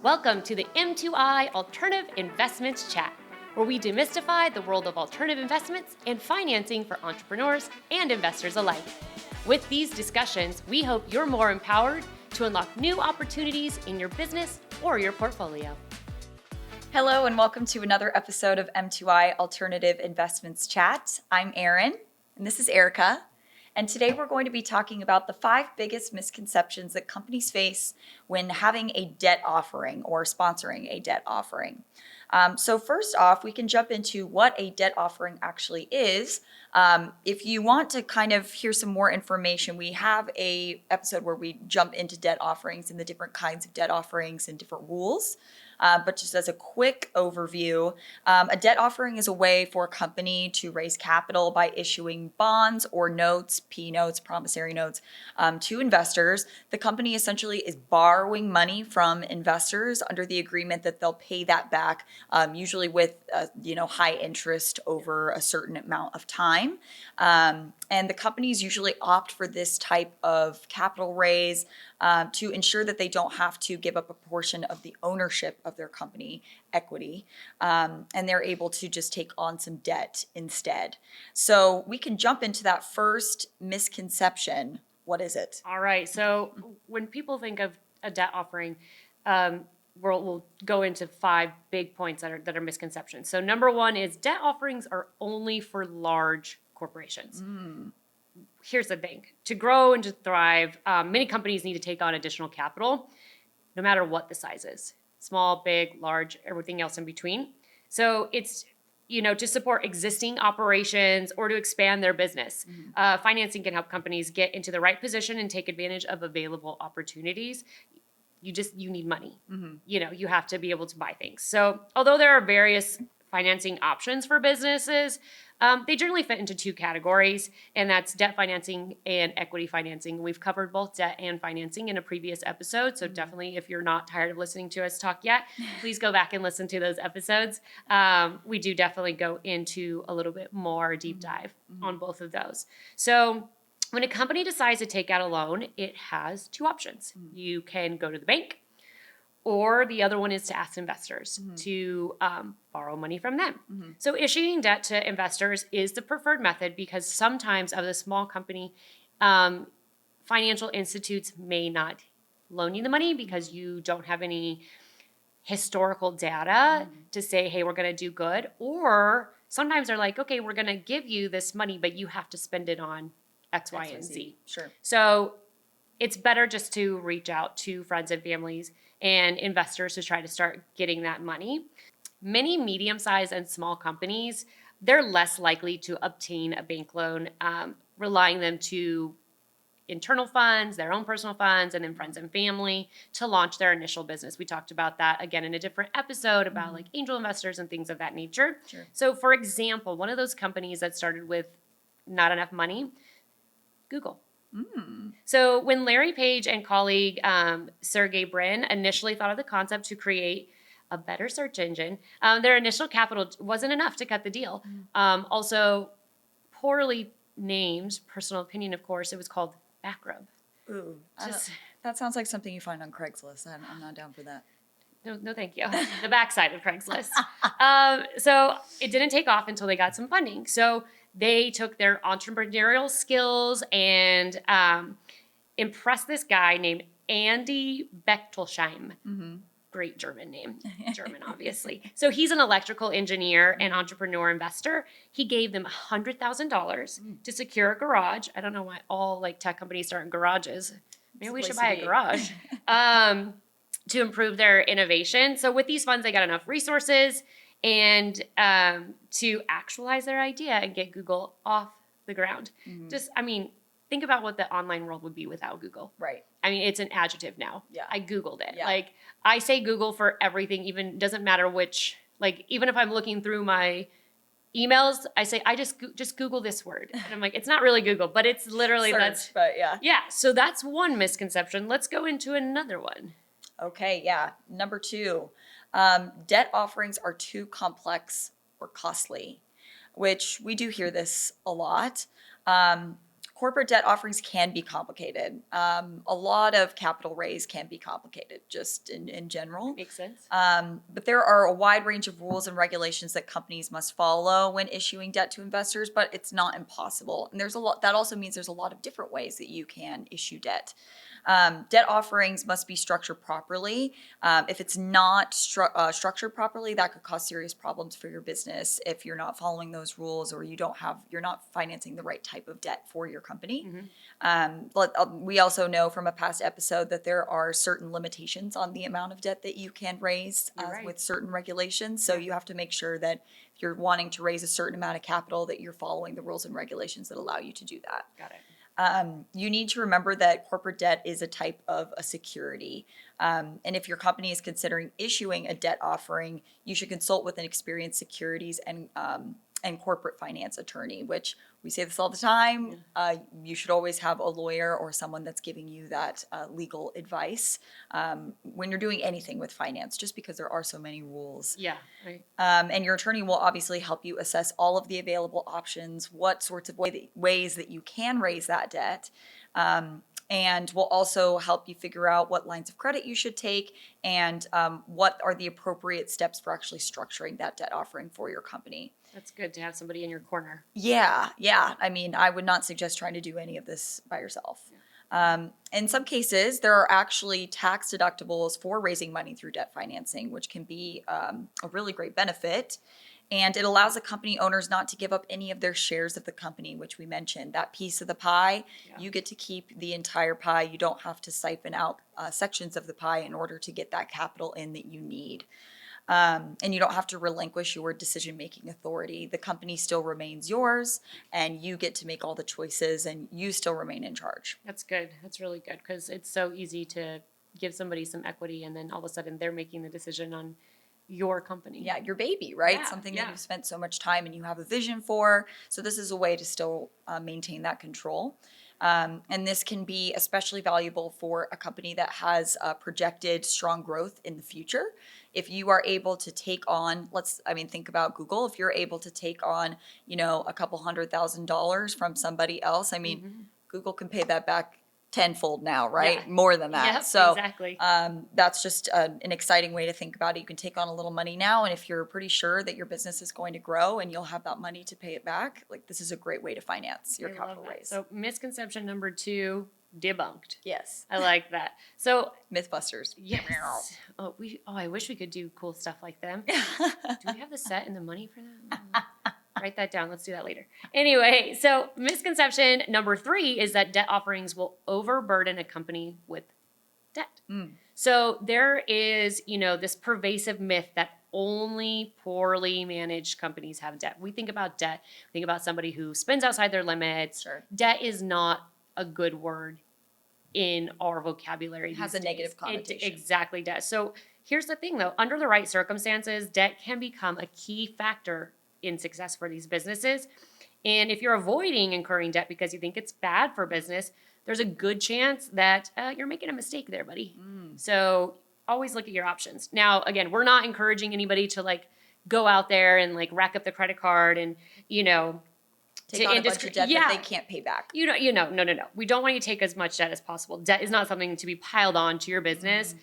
Welcome to the M2I Alternative Investments Chat, where we demystify the world of alternative investments and financing for entrepreneurs and investors alike. With these discussions, we hope you're more empowered to unlock new opportunities in your business or your portfolio. Hello and welcome to another episode of M2I Alternative Investments Chat. I'm Erin and this is Erica. And today we're going to be talking about the 5 biggest misconceptions that companies face when having a debt offering or sponsoring a debt offering. So first off, we can jump into what a debt offering actually is. If you want to kind of hear some more information, we have a episode where we jump into debt offerings and the different kinds of debt offerings and different rules. But just as a quick overview, a debt offering is a way for a company to raise capital by issuing bonds or notes, P notes, promissory notes, to investors. The company essentially is borrowing money from investors under the agreement that they'll pay that back, usually with high interest over a certain amount of time. And the companies usually opt for this type of capital raise to ensure that they don't have to give up a portion of the ownership of their company equity, and they're able to just take on some debt instead. So we can jump into that first misconception. What is it? All right. So when people think of a debt offering, we'll go into 5 big points that are misconceptions. So number 1 is debt offerings are only for large corporations. Here's the thing. To grow and to thrive, many companies need to take on additional capital, no matter what the size is. Small, big, large, everything else in between. So it's, to support existing operations or to expand their business. Financing can help companies get into the right position and take advantage of available opportunities. You need money. You have to be able to buy things. So although there are various financing options for businesses, they generally fit into 2 categories, and that's debt financing and equity financing. We've covered both debt and financing in a previous episode, so definitely if you're not tired of listening to us talk yet, please go back and listen to those episodes. We do definitely go into a little bit more deep dive on both of those. So when a company decides to take out a loan, it has 2 options. You can go to the bank, or the other one is to ask investors to borrow money from them. So issuing debt to investors is the preferred method because sometimes as a small company, financial institutes may not loan you the money because you don't have any historical data to say, hey, we're going to do good. Or sometimes they're like, okay, we're going to give you this money, but you have to spend it on X, Y, and Z. Sure. So it's better just to reach out to friends and families and investors to try to start getting that money. Many medium-sized and small companies, they're less likely to obtain a bank loan, relying them to internal funds, their own personal funds, and then friends and family to launch their initial business. We talked about that again in a different episode about like angel investors and things of that nature. Sure. So for example, one of those companies that started with not enough money, Google. So when Larry Page and colleague Sergey Brin initially thought of the concept to create a better search engine, their initial capital wasn't enough to cut the deal. Also, poorly named, personal opinion, of course, it was called Backrub. Ooh, that sounds like something you find on Craigslist. I'm not down for that. No, thank you. The backside of Craigslist. So it didn't take off until they got some funding. So they took their entrepreneurial skills and impressed this guy named Andy Bechtolsheim. Great German name. German, obviously. So he's an electrical engineer and entrepreneur investor. He gave them $100,000 to secure a garage. I don't know why all tech companies start in garages. Maybe we should buy a garage. To improve their innovation. So with these funds, they got enough resources and to actualize their idea and get Google off the ground. Think about what the online world would be without Google. Right. It's an adjective now. Yeah. I Googled it. Yeah. I say Google for everything, even doesn't matter which, even if I'm looking through my emails, I say, I just Google this word. And I'm like, it's not really Google, but it's literally but yeah. Yeah. So that's one misconception. Let's go into another one. Okay, yeah. Number 2, debt offerings are too complex or costly, which we do hear this a lot. corporate debt offerings can be complicated. A lot of capital raise can be complicated, just in general. Makes sense. But there are a wide range of rules and regulations that companies must follow when issuing debt to investors, but it's not impossible. And there's a lot. That also means there's a lot of different ways that you can issue debt. Debt offerings must be structured properly. If it's not structured properly, that could cause serious problems for your business if you're not following those rules or you're not financing the right type of debt for your company. We also know from a past episode that there are certain limitations on the amount of debt that you can raise Right. with certain regulations. So you have to make sure that if you're wanting to raise a certain amount of capital, that you're following the rules and regulations that allow you to do that. Got it. You need to remember that corporate debt is a type of a security. And if your company is considering issuing a debt offering, you should consult with an experienced securities and corporate finance attorney, which we say this all the time. You should always have a lawyer or someone that's giving you that legal advice when you're doing anything with finance, just because there are so many rules. Yeah. Right. And your attorney will obviously help you assess all of the available options, what sorts of ways that you can raise that debt, and will also help you figure out what lines of credit you should take and what are the appropriate steps for actually structuring that debt offering for your company. That's good to have somebody in your corner. Yeah. I mean, I would not suggest trying to do any of this by yourself. In some cases, there are actually tax deductibles for raising money through debt financing, which can be a really great benefit. And it allows the company owners not to give up any of their shares of the company, which we mentioned. That piece of the pie, you get to keep the entire pie. You don't have to siphon out sections of the pie in order to get that capital in that you need. And you don't have to relinquish your decision-making authority. The company still remains yours, and you get to make all the choices, and you still remain in charge. That's good. That's really good because it's so easy to give somebody some equity and then all of a sudden they're making the decision on your company. Yeah, your baby, right? Yeah, Something yeah. that you've spent so much time and you have a vision for. So this is a way to still maintain that control. And this can be especially valuable for a company that has projected strong growth in the future. If you are able to take on, think about Google. If you're able to take on, a couple $100,000 from somebody else, Google can pay that back tenfold now, right? Yeah. More than that. Yep, So exactly. that's just an exciting way to think about it. You can take on a little money now, and if you're pretty sure that your business is going to grow and you'll have that money to pay it back, this is a great way to finance your I love capital that. raise. So misconception number 2, debunked. Yes, I like that. So Mythbusters. yes. I wish we could do cool stuff like them. Do we have the set and the money for that? Write that down. Let's do that later. Anyway, so misconception number 3 is that debt offerings will overburden a company with debt. So there is, this pervasive myth that only poorly managed companies have debt. We think about debt, we think about somebody who spends outside their limits. Sure. Debt is not a good word in our vocabulary. It has these a negative days. connotation. It exactly does. So here's the thing though, under the right circumstances, debt can become a key factor in success for these businesses. And if you're avoiding incurring debt because you think it's bad for business, there's a good chance that you're making a mistake there, buddy. So always look at your options. Now, again, we're not encouraging anybody to go out there and rack up the credit card and, Take on a bunch of debt that they can't pay back. No. We don't want you to take as much debt as possible. Debt is not something to be piled on to your business.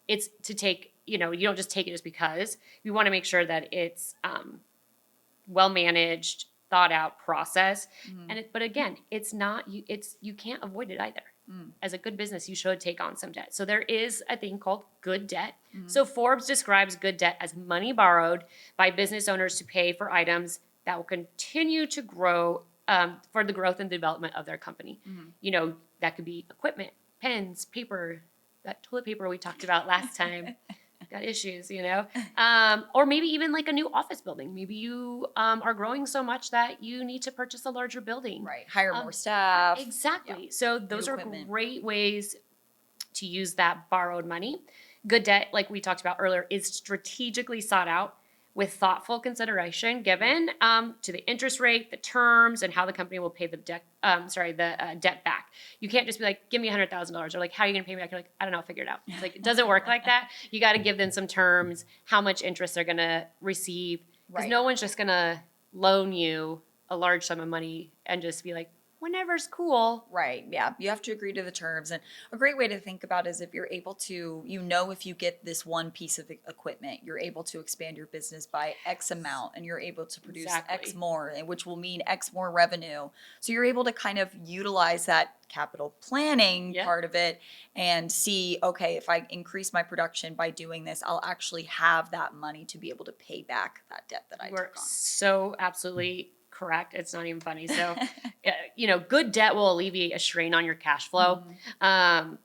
It's to take, you don't just take it just because. You want to make sure that it's well managed, thought out process. But again, it's not you can't avoid it either. As a good business, you should take on some debt. So there is a thing called good debt. So Forbes describes good debt as money borrowed by business owners to pay for items that will continue to grow for the growth and development of their company. That could be equipment, pens, paper, that toilet paper we talked about last time. Got issues, or maybe even a new office building. Maybe you are growing so much that you need to purchase a larger building. Right. Hire more staff. Exactly. Yeah. So those are equipment. great ways to use that borrowed money. Good debt, like we talked about earlier, is strategically sought out with thoughtful consideration given to the interest rate, the terms, and how the company will pay the debt back. You can't just be like, give me $100,000. Or how are you going to pay me back? You're like, I don't know, I'll figure it out. It's it doesn't work like that. You got to give them some terms, how much interest they're going to receive. Because Right. no one's just going to loan you a large sum of money and just be like, whenever's cool. Right. Yeah. You have to agree to the terms. And a great way to think about it is if you're able to, if you get this one piece of equipment, you're able to expand your business by X amount and you're able to produce X Exactly. more, which will mean X more revenue. So you're able to kind of utilize that capital planning Yeah. part of it and see, okay, if I increase my production by doing this, I'll actually have that money to be able to pay back that debt that I You are took on. so absolutely correct. It's not even funny. So, good debt will alleviate a strain on your cash flow. But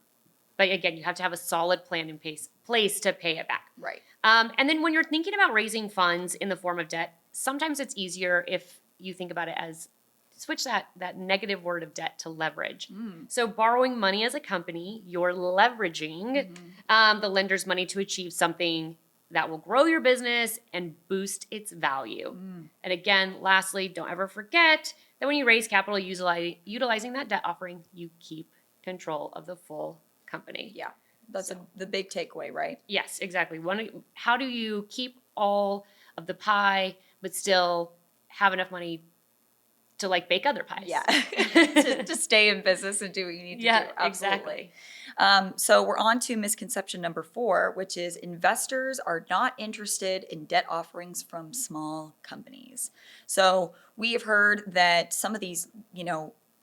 again, you have to have a solid plan in place to pay it back. Right. And then when you're thinking about raising funds in the form of debt, sometimes it's easier if you think about it as switch that negative word of debt to leverage. So borrowing money as a company, you're leveraging the lender's money to achieve something that will grow your business and boost its value. And again, lastly, don't ever forget that when you raise capital utilizing that debt offering, you keep control of the full company. Yeah. That's the big takeaway, right? Yes, exactly. How do you keep all of the pie but still have enough money to bake other pies? Yeah. to stay in business and do what you need to do. Absolutely. Exactly. So we're on to misconception number 4, which is investors are not interested in debt offerings from small companies. So we have heard that some of these,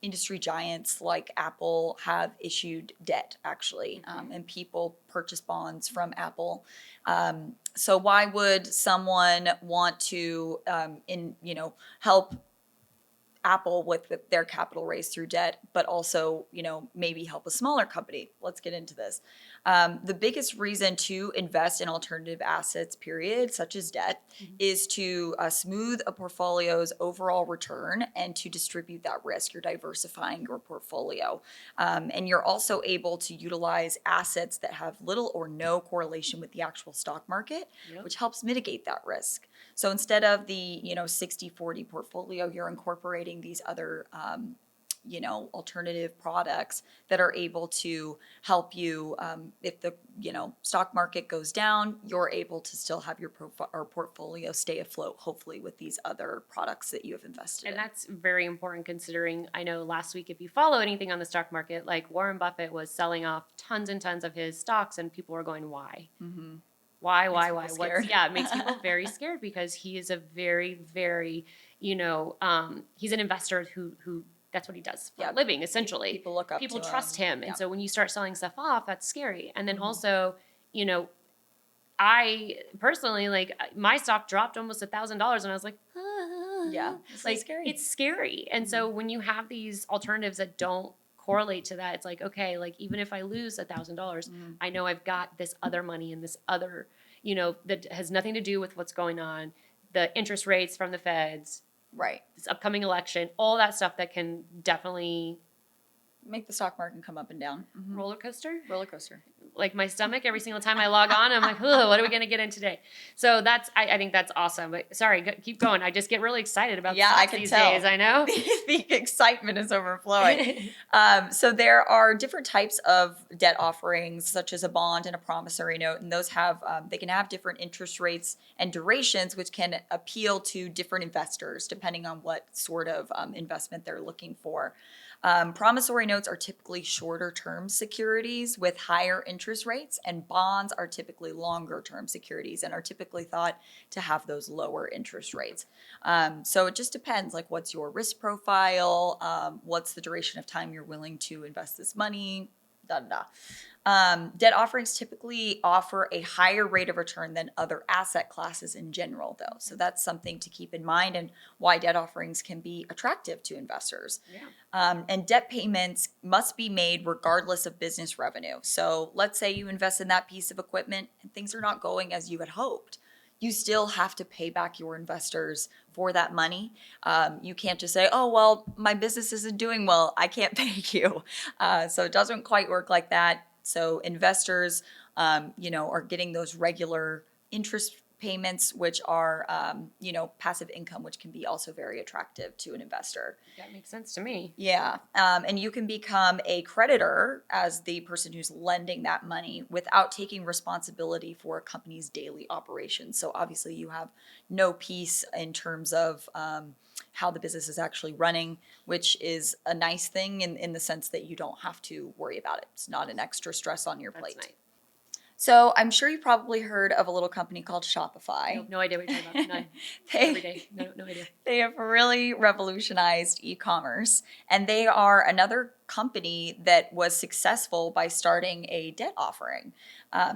industry giants like Apple have issued debt actually, and people purchase bonds from Apple. So why would someone want to, help Apple with their capital raised through debt, but also, maybe help a smaller company? Let's get into this. The biggest reason to invest in alternative assets, period, such as debt, is to smooth a portfolio's overall return and to distribute that risk. You're diversifying your portfolio. And you're also able to utilize assets that have little or no correlation with the actual stock market, which helps mitigate that risk. So instead of the 60-40 portfolio, you're incorporating these other alternative products that are able to help you. If the stock market goes down, you're able to still have your portfolio stay afloat, hopefully with these other products that you have invested in. And that's very important considering, I know last week, if you follow anything on the stock market, like Warren Buffett was selling off tons and tons of his stocks and people were going, why? Why? It makes people very scared because he is a very, very, he's an investor who that's what he does for a living, essentially. People look up People to trust him. Yeah. And so when you start selling stuff off, that's scary. And then also, I personally, my stock dropped almost $1,000 and I was like, yeah, it's scary. It's scary. And so when you have these alternatives that don't correlate to that, it's like, okay, even if I lose $1,000, I know I've got this other money and this other, that has nothing to do with what's going on, the interest rates from the feds, right, this upcoming election, all that stuff that can definitely make the stock market come up and down. roller coaster. Like my stomach, every single time I log on, I'm like, what are we going to get in today? So I think that's awesome. But sorry, keep going. I just get really excited about I can these tell. days. I know. The excitement is overflowing. So there are different types of debt offerings, such as a bond and a promissory note, and those they can have different interest rates and durations, which can appeal to different investors depending on what sort of investment they're looking for. Promissory notes are typically shorter term securities with higher interest rates, and bonds are typically longer term securities and are typically thought to have those lower interest rates. So it just depends, what's your risk profile, what's the duration of time you're willing to invest this money, Debt offerings typically offer a higher rate of return than other asset classes in general, though. So that's something to keep in mind and why debt offerings can be attractive to investors. And debt payments must be made regardless of business revenue. So let's say you invest in that piece of equipment and things are not going as you had hoped. You still have to pay back your investors for that money. You can't just say, oh, well, my business isn't doing well, I can't pay you. So it doesn't quite work like that. So investors, are getting those regular interest payments, which are, passive income, which can be also very attractive to an investor. That makes sense to me. Yeah. And you can become a creditor as the person who's lending that money without taking responsibility for a company's daily operations. So obviously you have no piece in terms of how the business is actually running, which is a nice thing in the sense that you don't have to worry about it. It's not an extra stress on your plate. That's nice. So I'm sure you probably heard of a little company called Shopify. Nope, no idea what you're talking about. None. They- Every day. No idea. They have really revolutionized e-commerce, and they are another company that was successful by starting a debt offering.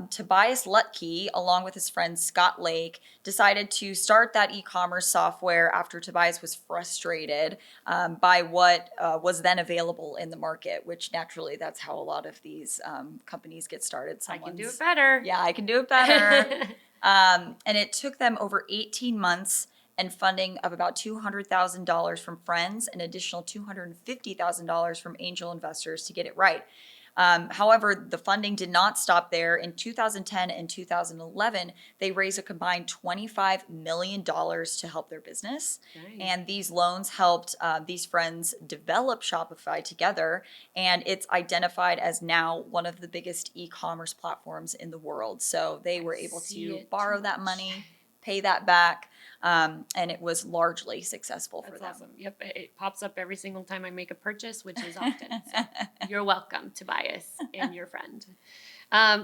Tobias Lutke, along with his friend Scott Lake, decided to start that e-commerce software after Tobias was frustrated by what was then available in the market, which naturally that's how a lot of these companies get started. I can do it better. Yeah, I can do it better. And it took them over 18 months and funding of about $200,000 from friends, an additional $250,000 from angel investors to get it right. However, the funding did not stop there. In 2010 and 2011, they raised a combined $25 million to help their business. Nice. And these loans helped these friends develop Shopify together. And it's identified as now one of the biggest e-commerce platforms in the world. So they were able to borrow that money, pay that back, and it was largely successful for them. That's awesome. Yep, it pops up every single time I make a purchase, which is often. So you're welcome, Tobias and your friend.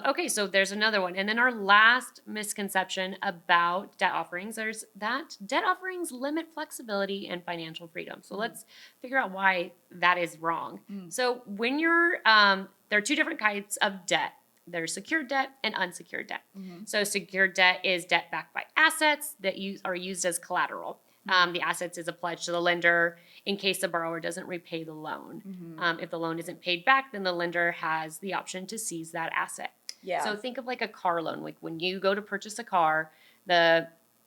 Okay, so there's another one. And then our last misconception about debt offerings, there's that debt offerings limit flexibility and financial freedom. So let's figure out why that is wrong. So when you're, there are two different kinds of debt. There's secured debt and unsecured debt. So secured debt is debt backed by assets that are used as collateral. The assets is a pledge to the lender in case the borrower doesn't repay the loan. If the loan isn't paid back, then the lender has the option to seize that asset. Yeah. So think of like a car loan. Like when you go to purchase a car,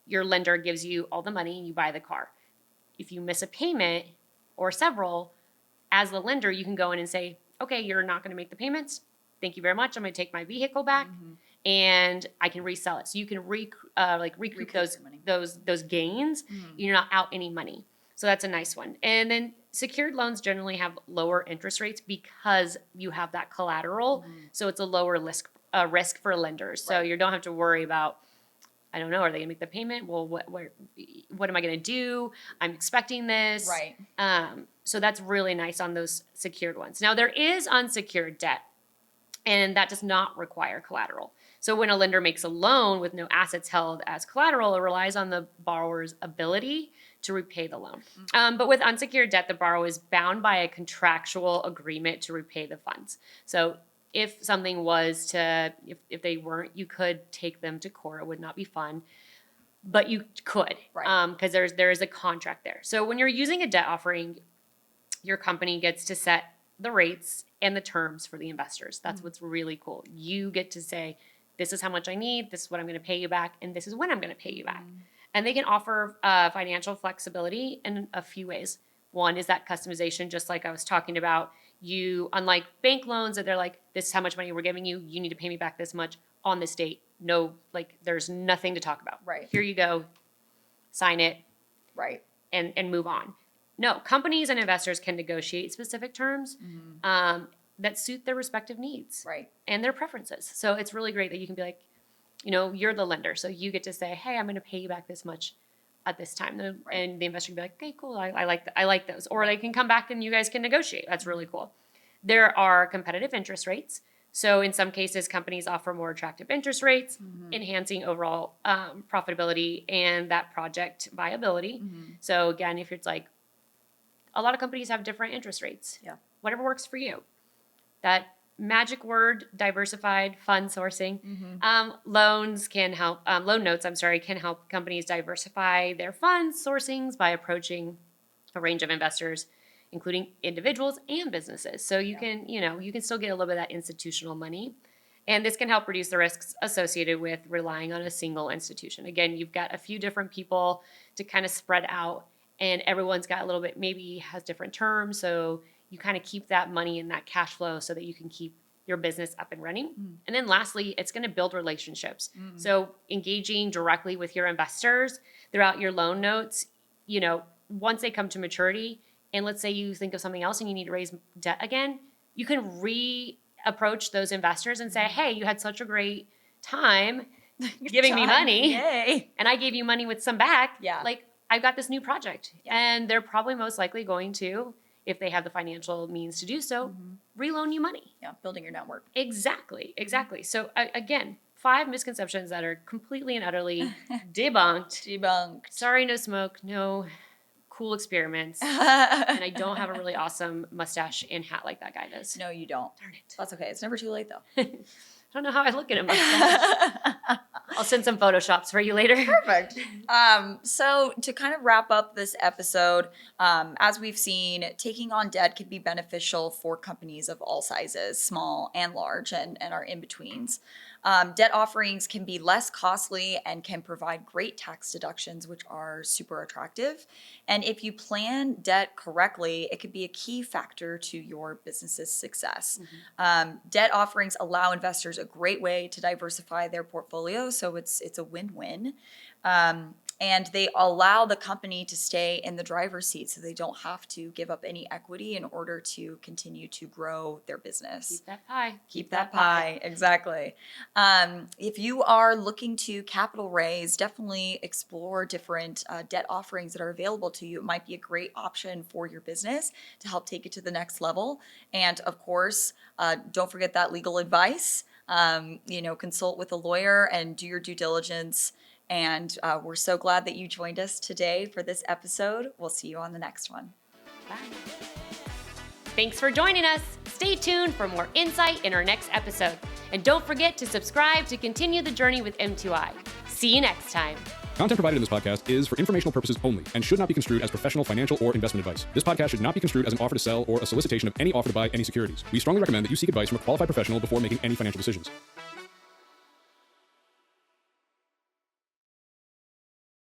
your lender gives you all the money and you buy the car. If you miss a payment or several, as the lender, you can go in and say, okay, you're not going to make the payments. Thank you very much. I'm going to take my vehicle back and I can resell it. So you can recoup those gains. You're not out any money. So that's a nice one. And then secured loans generally have lower interest rates because you have that collateral. So it's a lower risk for lenders. So you don't have to worry about, I don't know, are they going to make the payment? Well, what am I going to do? I'm expecting this. Right. So that's really nice on those secured ones. Now there is unsecured debt, and that does not require collateral. So when a lender makes a loan with no assets held as collateral, it relies on the borrower's ability to repay the loan. But with unsecured debt, the borrower is bound by a contractual agreement to repay the funds. So if something was to, if they weren't, you could take them to court. It would not be fun, but you could, because there is a contract there. So when you're using a debt offering, your company gets to set the rates and the terms for the investors. That's what's really cool. You get to say, this is how much I need, this is what I'm going to pay you back, and this is when I'm going to pay you back. And they can offer financial flexibility in a few ways. One is that customization, just like I was talking about. You, unlike bank loans, that they're like, this is how much money we're giving you, you need to pay me back this much on this date. No, like there's nothing to talk about. Right. Here you go, sign it, Right. and move on. No, companies and investors can negotiate specific terms that suit their respective needs Right. and their preferences. So it's really great that you can be like, you're the lender, so you get to say, hey, I'm going to pay you back this much at this time, and the investor can be like, okay, cool, I like those, or they can come back and you guys can negotiate. That's really cool. There are competitive interest rates. So in some cases, companies offer more attractive interest rates, enhancing overall profitability and that project viability. So again, if it's like, a lot of companies have different interest rates. Yeah. Whatever works for you. That magic word, diversified fund sourcing. Loans can help, loan notes, can help companies diversify their fund sourcings by approaching a range of investors, including individuals and businesses. So you can still get a little bit of that institutional money. And this can help reduce the risks associated with relying on a single institution. Again, you've got a few different people to kind of spread out, and everyone's got a little bit, maybe has different terms. So you kind of keep that money and that cash flow so that you can keep your business up and running. And then lastly, it's going to build relationships. So engaging directly with your investors throughout your loan notes, once they come to maturity, and let's say you think of something else and you need to raise debt again, you can re-approach those investors and say, hey, you had such a great time giving me money. Yay. And I gave you money with some back. Yeah. Like, I've got this new project. And they're probably most likely going to, if they have the financial means to do so, reloan you money. Yeah, building your network. Exactly. So again, 5 misconceptions that are completely and utterly debunked. Sorry, no smoke, no cool experiments. And I don't have a really awesome mustache and hat like that guy does. No, you don't. Darn it. That's okay. It's never too late, though. I don't know how I look at him. I'll send some Photoshops for you later. Perfect. So to kind of wrap up this episode, as we've seen, taking on debt can be beneficial for companies of all sizes, small and large, and our in-betweens. Debt offerings can be less costly and can provide great tax deductions, which are super attractive. And if you plan debt correctly, it could be a key factor to your business's success. Debt offerings allow investors a great way to diversify their portfolio, so it's a win-win. And they allow the company to stay in the driver's seat so they don't have to give up any equity in order to continue to grow their business. Keep that pie. Keep that pie. Exactly. If you are looking to capital raise, definitely explore different debt offerings that are available to you. It might be a great option for your business to help take it to the next level. And of course, don't forget that legal advice. Consult with a lawyer and do your due diligence. And we're so glad that you joined us today for this episode. We'll see you on the next one. Bye. Thanks for joining us. Stay tuned for more insight in our next episode. And don't forget to subscribe to continue the journey with M2I. See you next time. Content provided in this podcast is for informational purposes only and should not be construed as professional, financial, or investment advice. This podcast should not be construed as an offer to sell or a solicitation of any offer to buy any securities. We strongly recommend that you seek advice from a qualified professional before making any financial decisions.